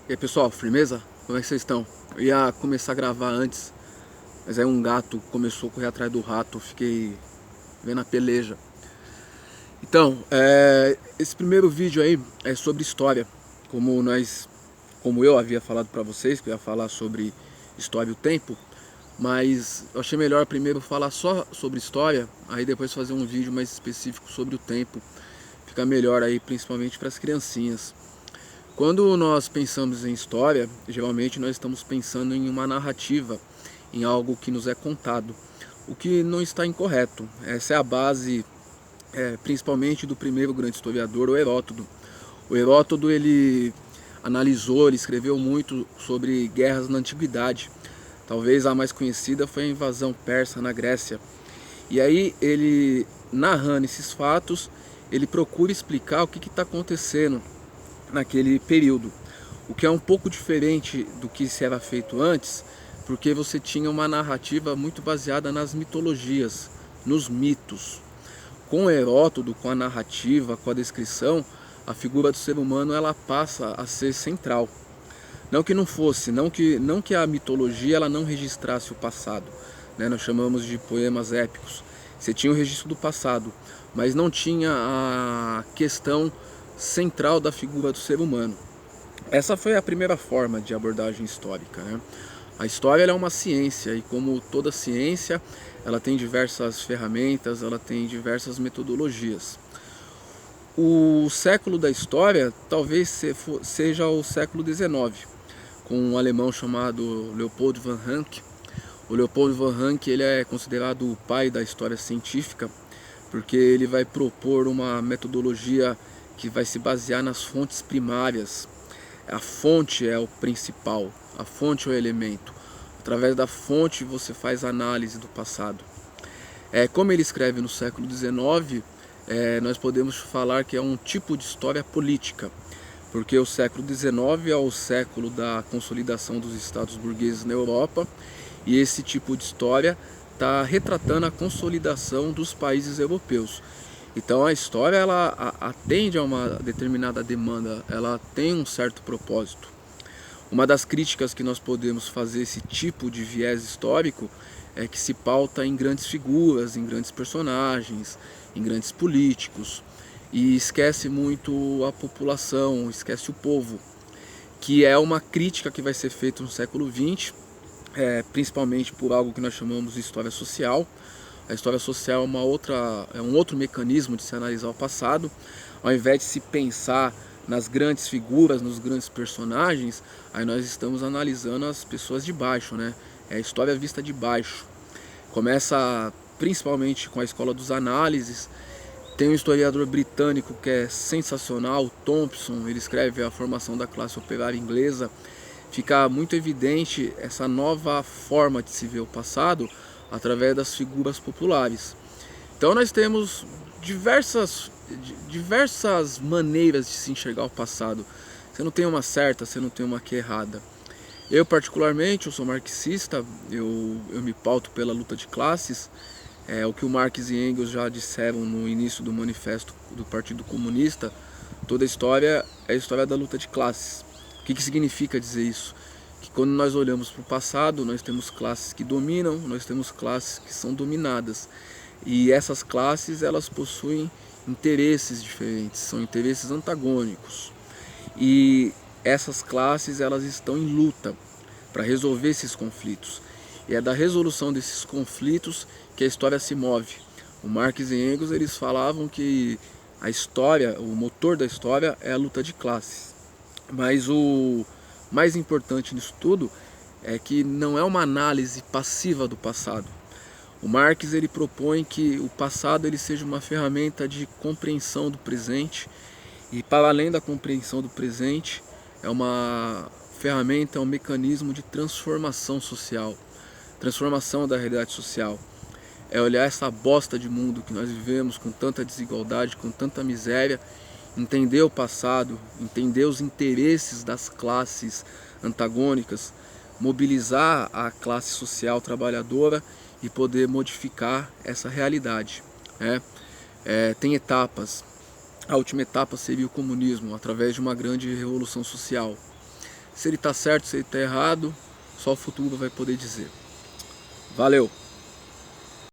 E aí pessoal, firmeza? Como é que vocês estão? Eu ia começar a gravar antes, mas aí um gato começou a correr atrás do rato, eu fiquei vendo a peleja. Então, esse primeiro vídeo aí é sobre história, como eu havia falado pra vocês, que eu ia falar sobre história e o tempo, mas eu achei melhor primeiro falar só sobre história, aí depois fazer um vídeo mais específico sobre o tempo, fica melhor aí, principalmente para as criancinhas. Quando nós pensamos em história, geralmente nós estamos pensando em uma narrativa, em algo que nos é contado, o que não está incorreto. Essa é a base, principalmente do primeiro grande historiador, o Heródoto. O Heródoto ele analisou, ele escreveu muito sobre guerras na antiguidade. Talvez a mais conhecida foi a invasão persa na Grécia. E aí ele, narrando esses fatos, ele procura explicar o que está acontecendo naquele período, o que é um pouco diferente do que se era feito antes, porque você tinha uma narrativa muito baseada nas mitologias, nos mitos. Com Heródoto, com a narrativa, com a descrição, a figura do ser humano ela passa a ser central. Não que não fosse, não que a mitologia ela não registrasse o passado, né? Nós chamamos de poemas épicos. Você tinha o registro do passado, mas não tinha a questão central da figura do ser humano. Essa foi a primeira forma de abordagem histórica, né? A história ela é uma ciência e como toda ciência, ela tem diversas ferramentas, ela tem diversas metodologias. O século da história talvez seja o século XIX, com um alemão chamado Leopold von Ranke. O Leopold von Ranke ele é considerado o pai da história científica, porque ele vai propor uma metodologia que vai se basear nas fontes primárias. A fonte é o principal, a fonte é o elemento. Através da fonte você faz análise do passado. Como ele escreve no século XIX, nós podemos falar que é um tipo de história política, porque o século XIX é o século da consolidação dos estados burgueses na Europa, e esse tipo de história está retratando a consolidação dos países europeus. Então a história ela atende a uma determinada demanda, ela tem um certo propósito. Uma das críticas que nós podemos fazer a esse tipo de viés histórico é que se pauta em grandes figuras, em grandes personagens, em grandes políticos e esquece muito a população, esquece o povo, que é uma crítica que vai ser feita no século XX, principalmente por algo que nós chamamos de história social. A história social é um outro mecanismo de se analisar o passado. Ao invés de se pensar nas grandes figuras, nos grandes personagens, aí nós estamos analisando as pessoas de baixo, né? É a história vista de baixo. Começa principalmente com a escola dos análises. Tem um historiador britânico que é sensacional, Thompson, ele escreve a formação da classe operária inglesa. Fica muito evidente essa nova forma de se ver o passado através das figuras populares. Então nós temos diversas maneiras de se enxergar o passado. Você não tem uma certa, você não tem uma que é errada. Eu particularmente, eu sou marxista, eu me pauto pela luta de classes. O que o Marx e Engels já disseram no início do manifesto do Partido Comunista, toda a história é a história da luta de classes. O que significa dizer isso? Que quando nós olhamos para o passado, nós temos classes que dominam, nós temos classes que são dominadas. E essas classes, elas possuem interesses diferentes, são interesses antagônicos. E essas classes, elas estão em luta para resolver esses conflitos. E é da resolução desses conflitos que a história se move. O Marx e Engels, eles falavam que a história, o motor da história é a luta de classes. Mas o mais importante nisso tudo é que não é uma análise passiva do passado. O Marx ele propõe que o passado ele seja uma ferramenta de compreensão do presente e para além da compreensão do presente é uma ferramenta, é um mecanismo de transformação social, transformação da realidade social. É olhar essa bosta de mundo que nós vivemos com tanta desigualdade, com tanta miséria, entender o passado, entender os interesses das classes antagônicas, mobilizar a classe social trabalhadora e poder modificar essa realidade. Tem etapas. A última etapa seria o comunismo, através de uma grande revolução social. Se ele tá certo, se ele tá errado, só o futuro vai poder dizer. Valeu!